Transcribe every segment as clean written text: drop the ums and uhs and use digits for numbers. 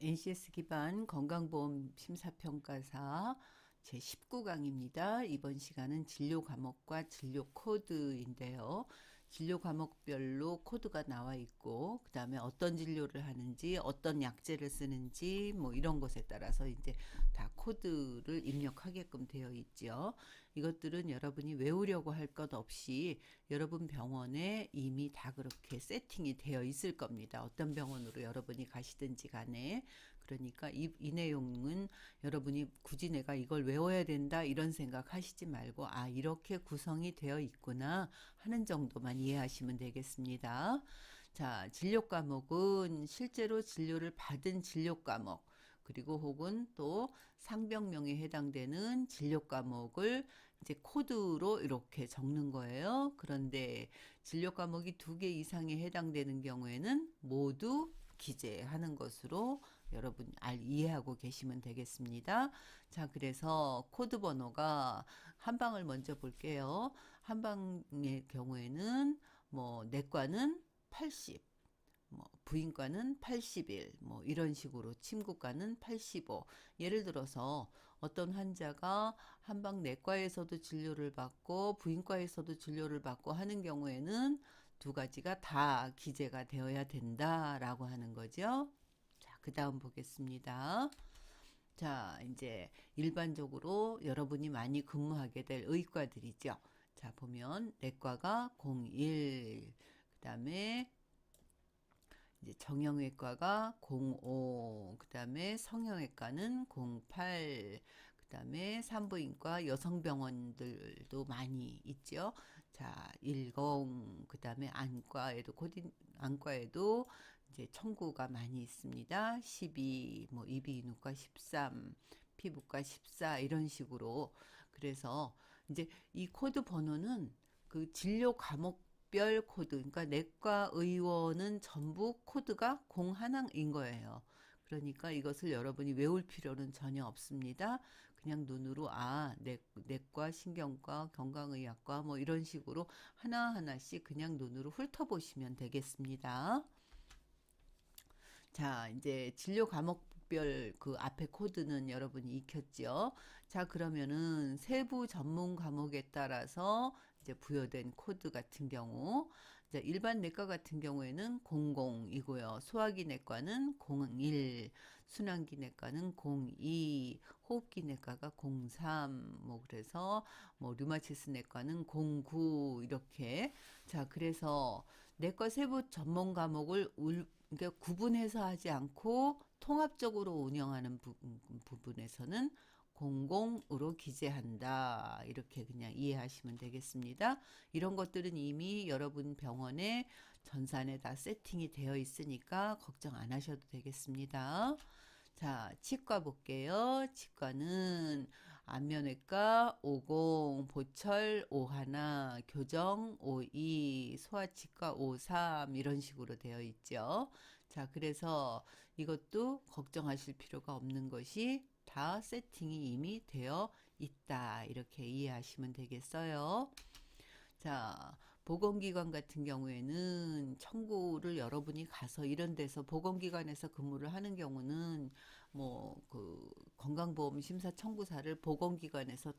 NCS 기반 건강보험 심사평가사 제19강입니다. 이번 시간은 진료 과목과 진료 코드인데요. 진료 과목별로 코드가 나와 있고, 그 다음에 어떤 진료를 하는지, 어떤 약제를 쓰는지, 뭐 이런 것에 따라서 이제 다 코드를 입력하게끔 되어 있죠. 이것들은 여러분이 외우려고 할 것 없이 여러분 병원에 이미 다 그렇게 세팅이 되어 있을 겁니다. 어떤 병원으로 여러분이 가시든지 간에. 그러니까 이 내용은 여러분이 굳이 내가 이걸 외워야 된다 이런 생각 하시지 말고, 아, 이렇게 구성이 되어 있구나 하는 정도만 이해하시면 되겠습니다. 자, 진료 과목은 실제로 진료를 받은 진료 과목, 그리고 혹은 또 상병명에 해당되는 진료 과목을 이제 코드로 이렇게 적는 거예요. 그런데 진료 과목이 2개 이상에 해당되는 경우에는 모두 기재하는 것으로 여러분 이해하고 계시면 되겠습니다. 자, 그래서 코드 번호가 한방을 먼저 볼게요. 한방의 경우에는 뭐 내과는 80, 뭐 부인과는 81, 뭐 이런 식으로, 침구과는 85. 예를 들어서 어떤 환자가 한방 내과에서도 진료를 받고 부인과에서도 진료를 받고 하는 경우에는 두 가지가 다 기재가 되어야 된다라고 하는 거죠. 자, 그 다음 보겠습니다. 자, 이제 일반적으로 여러분이 많이 근무하게 될 의과들이죠. 자, 보면 내과가 01, 그 다음에 이제 정형외과가 05, 그 다음에 성형외과는 08, 그 다음에 산부인과 여성병원들도 많이 있죠. 자, 10, 그 다음에 안과에도 이제 청구가 많이 있습니다. 12, 뭐 이비인후과 13, 피부과 14 이런 식으로. 그래서 이제 이 코드 번호는 그 진료 과목 별 코드, 그러니까 내과 의원은 전부 코드가 01인 거예요. 그러니까 이것을 여러분이 외울 필요는 전혀 없습니다. 그냥 눈으로 내과, 신경과, 건강의학과 뭐 이런 식으로 하나하나씩 그냥 눈으로 훑어보시면 되겠습니다. 자, 이제 진료 과목별 그 앞에 코드는 여러분이 익혔죠. 자, 그러면은 세부 전문 과목에 따라서 이제 부여된 코드 같은 경우, 이제 일반 내과 같은 경우에는 00이고요. 소화기 내과는 01, 순환기 내과는 02, 호흡기 내과가 03, 뭐 그래서 뭐 류마티스 내과는 09 이렇게. 자, 그래서 내과 세부 전문 과목을 그러니까 구분해서 하지 않고 통합적으로 운영하는 부분에서는 00으로 기재한다. 이렇게 그냥 이해하시면 되겠습니다. 이런 것들은 이미 여러분 병원에 전산에 다 세팅이 되어 있으니까 걱정 안 하셔도 되겠습니다. 자, 치과 볼게요. 치과는 안면외과 50, 보철 51, 교정 52, 소아치과 53 이런 식으로 되어 있죠. 자, 그래서 이것도 걱정하실 필요가 없는 것이 다 세팅이 이미 되어 있다. 이렇게 이해하시면 되겠어요. 자, 보건기관 같은 경우에는 청구를 여러분이 가서 이런 데서 보건기관에서 근무를 하는 경우는 뭐 그 건강보험 심사 청구사를 보건기관에서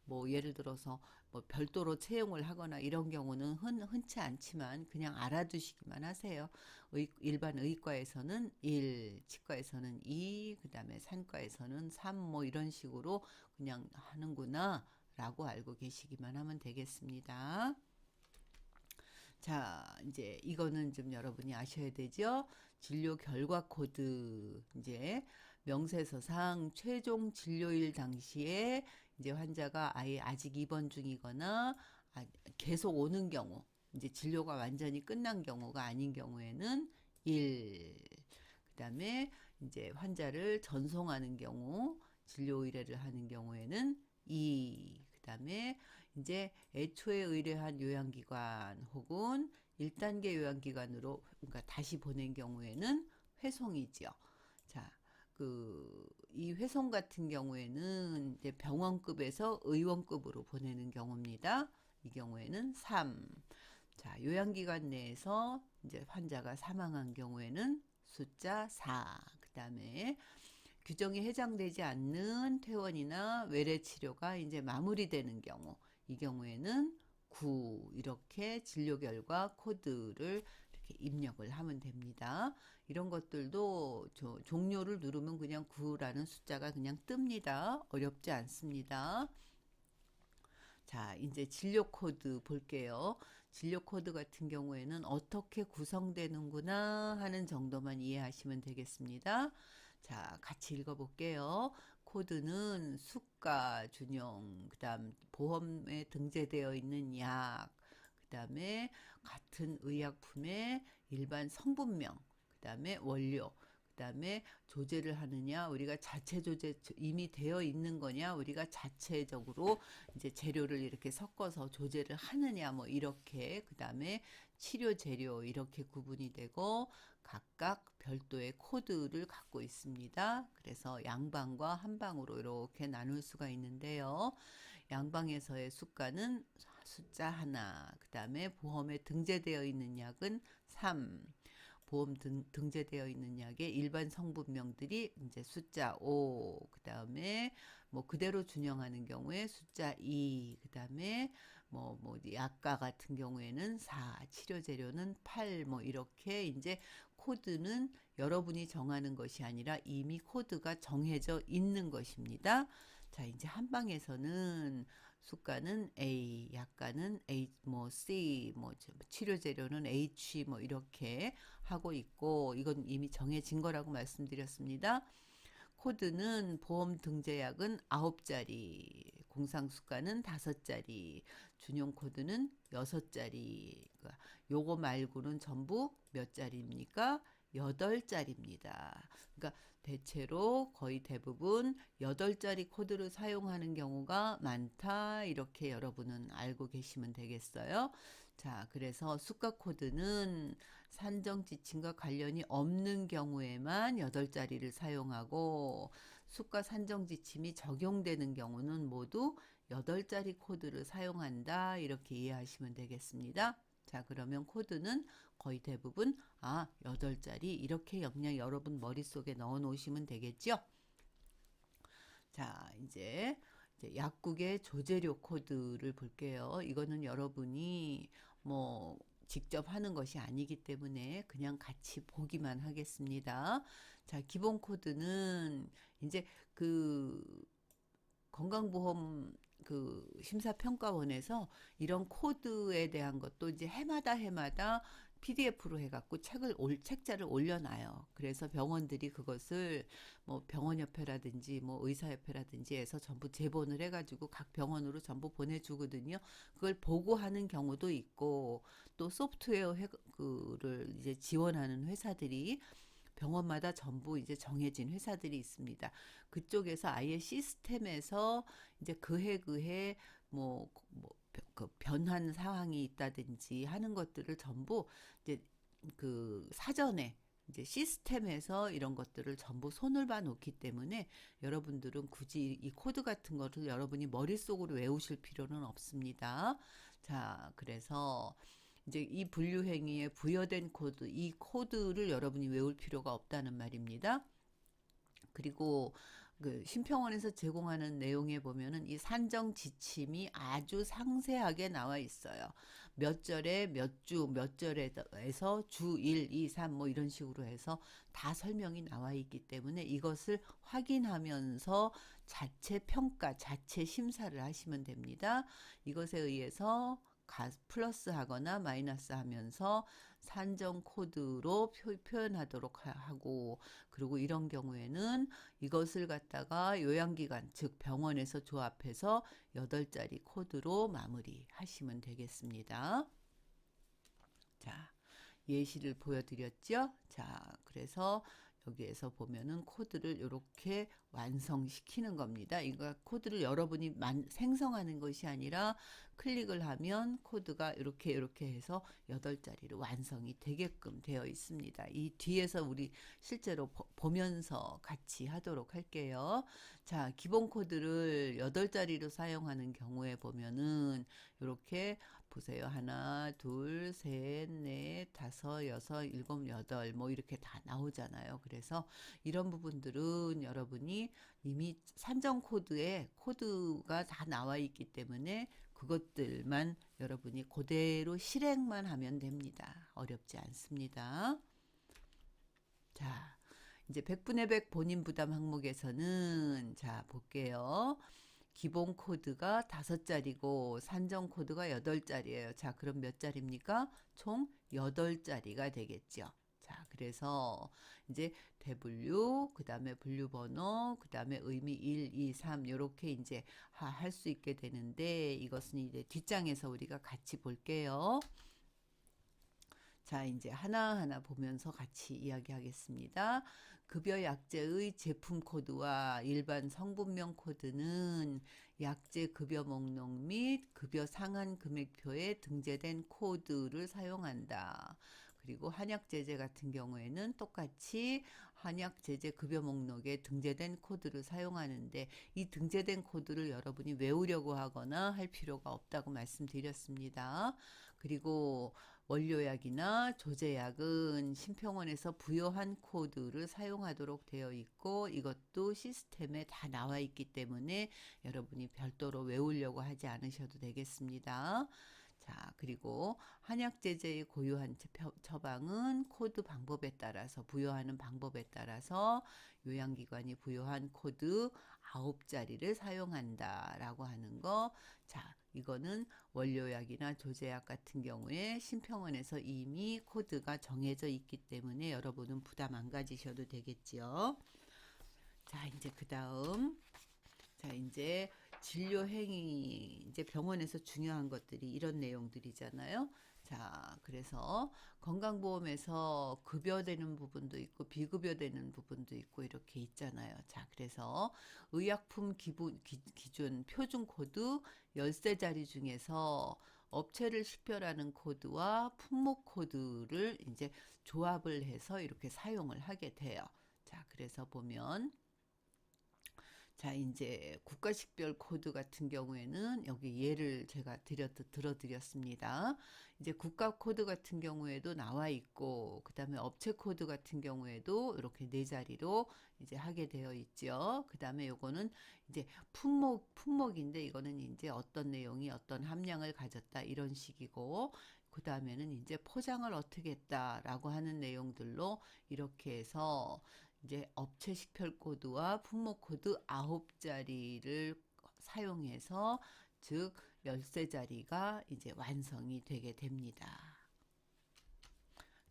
뭐 예를 들어서 뭐 별도로 채용을 하거나 이런 경우는 흔치 않지만 그냥 알아두시기만 하세요. 일반 의과에서는 1, 치과에서는 2, 그다음에 산과에서는 3, 뭐 이런 식으로 그냥 하는구나. 라고 알고 계시기만 하면 되겠습니다. 자, 이제 이거는 좀 여러분이 아셔야 되죠? 진료 결과 코드. 이제 명세서상 최종 진료일 당시에 이제 환자가 아직 입원 중이거나 계속 오는 경우, 이제 진료가 완전히 끝난 경우가 아닌 경우에는 1. 그다음에 이제 환자를 전송하는 경우, 진료 의뢰를 하는 경우에는 2. 그다음에 이제 애초에 의뢰한 요양기관 혹은 1단계 요양기관으로 그러니까 다시 보낸 경우에는 회송이죠. 자, 이 회송 같은 경우에는 이제 병원급에서 의원급으로 보내는 경우입니다. 이 경우에는 3. 자, 요양기관 내에서 이제 환자가 사망한 경우에는 숫자 4. 그다음에 규정이 해당되지 않는 퇴원이나 외래 치료가 이제 마무리되는 경우, 이 경우에는 9 이렇게 진료 결과 코드를 이렇게 입력을 하면 됩니다. 이런 것들도 종료를 누르면 그냥 9라는 숫자가 그냥 뜹니다. 어렵지 않습니다. 자, 이제 진료 코드 볼게요. 진료 코드 같은 경우에는 어떻게 구성되는구나 하는 정도만 이해하시면 되겠습니다. 자, 같이 읽어볼게요. 코드는 수가, 준용, 그다음 보험에 등재되어 있는 약, 그다음에 같은 의약품의 일반 성분명, 그다음에 원료, 그다음에 조제를 하느냐, 우리가 자체 조제 이미 되어 있는 거냐, 우리가 자체적으로 이제 재료를 이렇게 섞어서 조제를 하느냐, 뭐 이렇게, 그다음에 치료 재료 이렇게 구분이 되고 각각 별도의 코드를 갖고 있습니다. 그래서 양방과 한방으로 이렇게 나눌 수가 있는데요. 양방에서의 수가는 숫자 하나, 그다음에 보험에 등재되어 있는 약은 3, 보험 등재되어 있는 약의 일반 성분명들이 이제 숫자 5, 그다음에 뭐 그대로 준용하는 경우에 숫자 2, 그다음에 뭐 약가 같은 경우에는 4, 치료 재료는 8, 뭐 이렇게 이제 코드는 여러분이 정하는 것이 아니라 이미 코드가 정해져 있는 것입니다. 자, 이제 한방에서는 수가는 A, 약가는 A, 뭐 C, 뭐 치료 재료는 H, 뭐 이렇게 하고 있고, 이건 이미 정해진 거라고 말씀드렸습니다. 코드는 보험 등재약은 9자리, 공상수가는 5자리, 준용 코드는 6자리. 요거 말고는 전부 몇 자리입니까? 8자리입니다. 그러니까 대체로 거의 대부분 8자리 코드를 사용하는 경우가 많다. 이렇게 여러분은 알고 계시면 되겠어요. 자, 그래서 수가 코드는 산정 지침과 관련이 없는 경우에만 8자리를 사용하고 수가 산정 지침이 적용되는 경우는 모두 8자리 코드를 사용한다. 이렇게 이해하시면 되겠습니다. 자, 그러면 코드는 거의 대부분 8자리 이렇게 그냥 여러분 머릿속에 넣어 놓으시면 되겠죠. 자, 이제 약국의 조제료 코드를 볼게요. 이거는 여러분이 뭐 직접 하는 것이 아니기 때문에 그냥 같이 보기만 하겠습니다. 자, 기본 코드는 이제 그 건강보험 그 심사평가원에서 이런 코드에 대한 것도 이제 해마다 PDF로 해갖고 책자를 올려놔요. 그래서 병원들이 그것을 뭐 병원협회라든지 뭐 의사협회라든지 해서 전부 제본을 해가지고 각 병원으로 전부 보내주거든요. 그걸 보고 하는 경우도 있고 또 소프트웨어를 이제 지원하는 회사들이 병원마다 전부 이제 정해진 회사들이 있습니다. 그쪽에서 아예 시스템에서 이제 그해 그 변한 상황이 있다든지 하는 것들을 전부 이제 그 사전에 이제 시스템에서 이런 것들을 전부 손을 봐 놓기 때문에 여러분들은 굳이 이 코드 같은 거를 여러분이 머릿속으로 외우실 필요는 없습니다. 자, 그래서 이제 이 분류 행위에 부여된 코드, 이 코드를 여러분이 외울 필요가 없다는 말입니다. 그리고 그 심평원에서 제공하는 내용에 보면은 이 산정 지침이 아주 상세하게 나와 있어요. 몇 절에 몇 주, 몇 절에서 주 1, 2, 3 뭐 이런 식으로 해서 다 설명이 나와 있기 때문에 이것을 확인하면서 자체 평가, 자체 심사를 하시면 됩니다. 이것에 의해서 플러스 하거나 마이너스 하면서 산정 코드로 표현하도록 하고, 그리고 이런 경우에는 이것을 갖다가 요양기관, 즉 병원에서 조합해서 8자리 코드로 마무리하시면 되겠습니다. 자, 예시를 보여드렸죠? 자, 그래서 여기에서 보면은 코드를 이렇게 완성시키는 겁니다. 이거 코드를 여러분이 생성하는 것이 아니라 클릭을 하면 코드가 이렇게 해서 8자리로 완성이 되게끔 되어 있습니다. 이 뒤에서 우리 실제로 보면서 같이 하도록 할게요. 자, 기본 코드를 8자리로 사용하는 경우에 보면은 이렇게 보세요. 하나, 둘, 셋, 넷, 다섯, 여섯, 일곱, 여덟 뭐 이렇게 다 나오잖아요. 그래서 이런 부분들은 여러분이 이미 산정 코드에 코드가 다 나와 있기 때문에 그것들만 여러분이 그대로 실행만 하면 됩니다. 어렵지 않습니다. 자, 이제 100분의 100 본인 부담 항목에서는 자, 볼게요. 기본 코드가 5자리고 산정 코드가 8자리예요. 자, 그럼 몇 자리입니까? 총 8자리가 되겠죠. 자, 그래서 이제 대분류, 그 다음에 분류 번호, 그 다음에 의미 1, 2, 3 이렇게 이제 할 수 있게 되는데 이것은 이제 뒷장에서 우리가 같이 볼게요. 자, 이제 하나하나 보면서 같이 이야기하겠습니다. 급여 약제의 제품 코드와 일반 성분명 코드는 약제 급여 목록 및 급여 상한 금액표에 등재된 코드를 사용한다. 그리고 한약제제 같은 경우에는 똑같이 한약제제 급여 목록에 등재된 코드를 사용하는데 이 등재된 코드를 여러분이 외우려고 하거나 할 필요가 없다고 말씀드렸습니다. 그리고 원료약이나 조제약은 심평원에서 부여한 코드를 사용하도록 되어 있고 이것도 시스템에 다 나와 있기 때문에 여러분이 별도로 외우려고 하지 않으셔도 되겠습니다. 자, 그리고 한약제제의 고유한 처방은 코드 방법에 따라서 부여하는 방법에 따라서 요양기관이 부여한 코드 9자리를 사용한다라고 하는 거. 자, 이거는 원료약이나 조제약 같은 경우에 심평원에서 이미 코드가 정해져 있기 때문에 여러분은 부담 안 가지셔도 되겠지요. 자, 이제 그 다음 자, 이제 진료 행위, 이제 병원에서 중요한 것들이 이런 내용들이잖아요. 자, 그래서 건강보험에서 급여되는 부분도 있고 비급여되는 부분도 있고 이렇게 있잖아요. 자, 그래서 의약품 기준 표준 코드 13자리 중에서 업체를 식별하는 코드와 품목 코드를 이제 조합을 해서 이렇게 사용을 하게 돼요. 자, 그래서 보면 자, 이제 국가식별 코드 같은 경우에는 여기 예를 제가 들어드렸습니다. 이제 국가 코드 같은 경우에도 나와 있고, 그 다음에 업체 코드 같은 경우에도 이렇게 4자리로 이제 하게 되어 있죠. 그 다음에 요거는 이제 품목인데 이거는 이제 어떤 내용이 어떤 함량을 가졌다 이런 식이고, 그 다음에는 이제 포장을 어떻게 했다라고 하는 내용들로 이렇게 해서 이제 업체 식별 코드와 품목 코드 9자리를 사용해서 즉 13자리가 이제 완성이 되게 됩니다.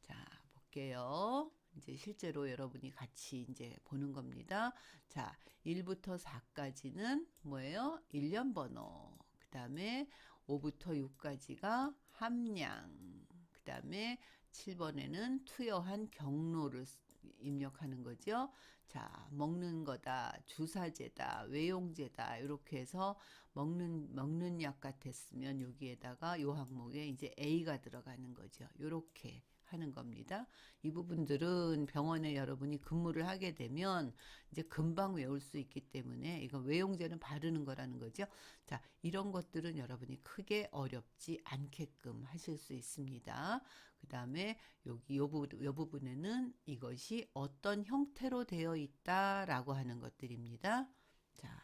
자, 볼게요. 이제 실제로 여러분이 같이 이제 보는 겁니다. 자, 1부터 4까지는 뭐예요? 1년 번호. 그 다음에 5부터 6까지가 함량. 그 다음에 7번에는 투여한 경로를 입력하는 거죠. 자, 먹는 거다, 주사제다, 외용제다 이렇게 해서 먹는 약 같았으면 여기에다가 요 항목에 이제 A가 들어가는 거죠. 요렇게 하는 겁니다. 이 부분들은 병원에 여러분이 근무를 하게 되면 이제 금방 외울 수 있기 때문에 이건 외용제는 바르는 거라는 거죠. 자, 이런 것들은 여러분이 크게 어렵지 않게끔 하실 수 있습니다. 그 다음에 여기 요 부분에는 이것이 어떤 형태로 되어 있다라고 하는 것들입니다. 자,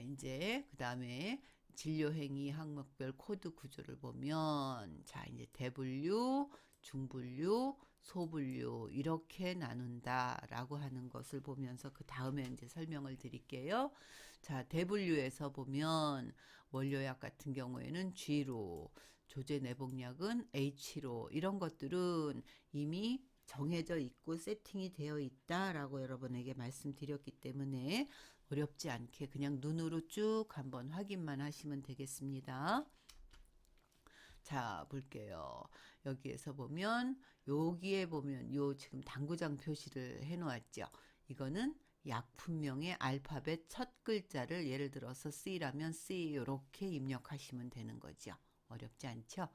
이제 그 다음에 진료행위 항목별 코드 구조를 보면 자, 이제 대분류, 중분류, 소분류 이렇게 나눈다라고 하는 것을 보면서 그 다음에 이제 설명을 드릴게요. 자, 대분류에서 보면 원료약 같은 경우에는 G로, 조제 내복약은 H로 이런 것들은 이미 정해져 있고 세팅이 되어 있다라고 여러분에게 말씀드렸기 때문에 어렵지 않게 그냥 눈으로 쭉 한번 확인만 하시면 되겠습니다. 자, 볼게요. 여기에서 보면 여기에 보면 요 지금 당구장 표시를 해 놓았죠. 이거는 약품명의 알파벳 첫 글자를 예를 들어서 C라면 C 이렇게 입력하시면 되는 거죠. 어렵지 않죠?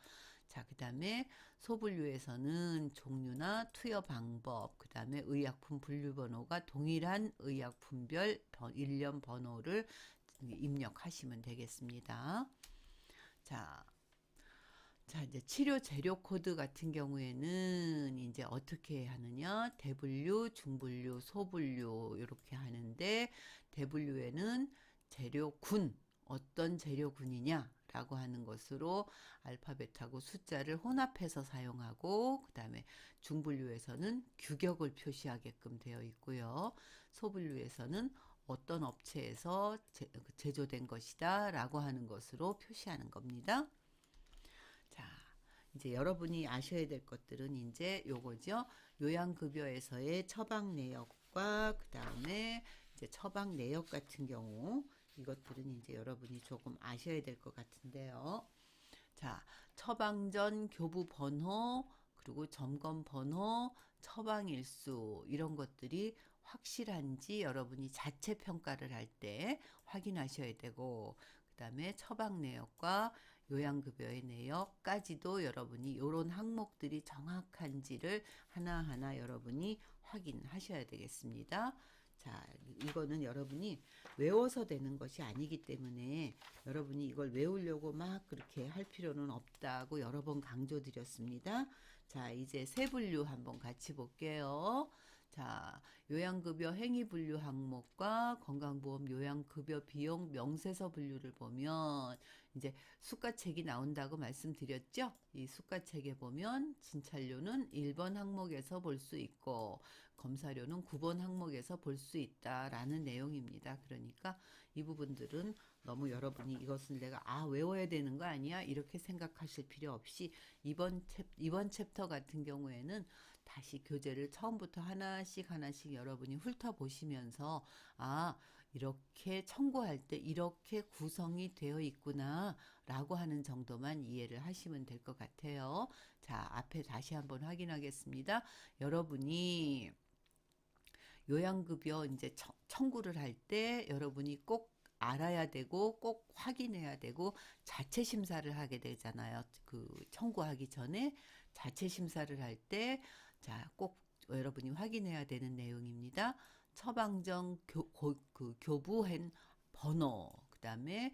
자, 그 다음에 소분류에서는 종류나 투여 방법, 그 다음에 의약품 분류 번호가 동일한 의약품별 일련 번호를 입력하시면 되겠습니다. 자, 이제 치료 재료 코드 같은 경우에는 이제 어떻게 하느냐? 대분류, 중분류, 소분류 이렇게 하는데 대분류에는 재료군, 어떤 재료군이냐라고 하는 것으로 알파벳하고 숫자를 혼합해서 사용하고 그다음에 중분류에서는 규격을 표시하게끔 되어 있고요. 소분류에서는 어떤 업체에서 제조된 것이다라고 하는 것으로 표시하는 겁니다. 자, 이제 여러분이 아셔야 될 것들은 이제 요거죠. 요양급여에서의 처방 내역과 그 다음에 이제 처방 내역 같은 경우 이것들은 이제 여러분이 조금 아셔야 될 것 같은데요. 자, 처방 전 교부 번호 그리고 점검 번호, 처방 일수 이런 것들이 확실한지 여러분이 자체 평가를 할 때 확인하셔야 되고 그다음에 처방 내역과 요양급여의 내역까지도 여러분이 이런 항목들이 정확한지를 하나하나 여러분이 확인하셔야 되겠습니다. 자, 이거는 여러분이 외워서 되는 것이 아니기 때문에 여러분이 이걸 외우려고 막 그렇게 할 필요는 없다고 여러 번 강조드렸습니다. 자, 이제 세 분류 한번 같이 볼게요. 자, 요양급여 행위분류 항목과 건강보험 요양급여 비용 명세서 분류를 보면 이제 수가책이 나온다고 말씀드렸죠? 이 수가책에 보면 진찰료는 1번 항목에서 볼 수 있고 검사료는 9번 항목에서 볼 수 있다라는 내용입니다. 그러니까 이 부분들은 너무 여러분이 이것을 내가 외워야 되는 거 아니야? 이렇게 생각하실 필요 없이 이번 챕터 같은 경우에는 다시 교재를 처음부터 하나씩 여러분이 훑어보시면서 이렇게 청구할 때 이렇게 구성이 되어 있구나 라고 하는 정도만 이해를 하시면 될 것 같아요. 자, 앞에 다시 한번 확인하겠습니다. 여러분이 요양급여 이제 청구를 할 때 여러분이 꼭 알아야 되고 꼭 확인해야 되고 자체 심사를 하게 되잖아요. 그 청구하기 전에 자체 심사를 할 때 꼭 여러분이 확인해야 되는 내용입니다. 처방전 교부한 번호, 그다음에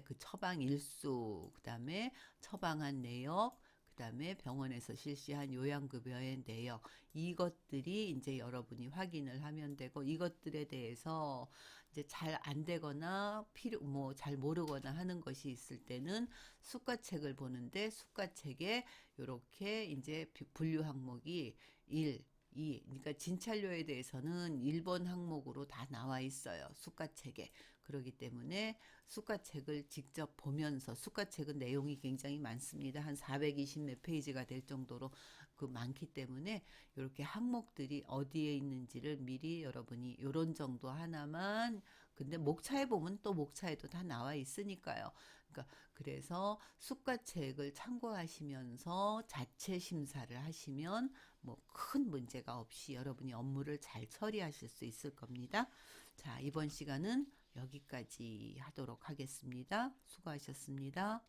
그 처방 일수, 그다음에 처방한 내역, 그다음에 병원에서 실시한 요양급여의 내역 이것들이 이제 여러분이 확인을 하면 되고 이것들에 대해서 이제 잘 안 되거나 잘 모르거나 하는 것이 있을 때는 수가책을 보는데 수가책에 이렇게 이제 분류 항목이 1, 2, 그러니까 진찰료에 대해서는 1번 항목으로 다 나와 있어요. 수가책에. 그렇기 때문에 수가책을 직접 보면서 수가책은 내용이 굉장히 많습니다. 한 420 몇 페이지가 될 정도로 많기 때문에 이렇게 항목들이 어디에 있는지를 미리 여러분이 이런 정도 하나만 근데 목차에 보면 또 목차에도 다 나와 있으니까요. 그러니까 그래서 수가책을 참고하시면서 자체 심사를 하시면 뭐 큰 문제가 없이 여러분이 업무를 잘 처리하실 수 있을 겁니다. 자, 이번 시간은 여기까지 하도록 하겠습니다. 수고하셨습니다.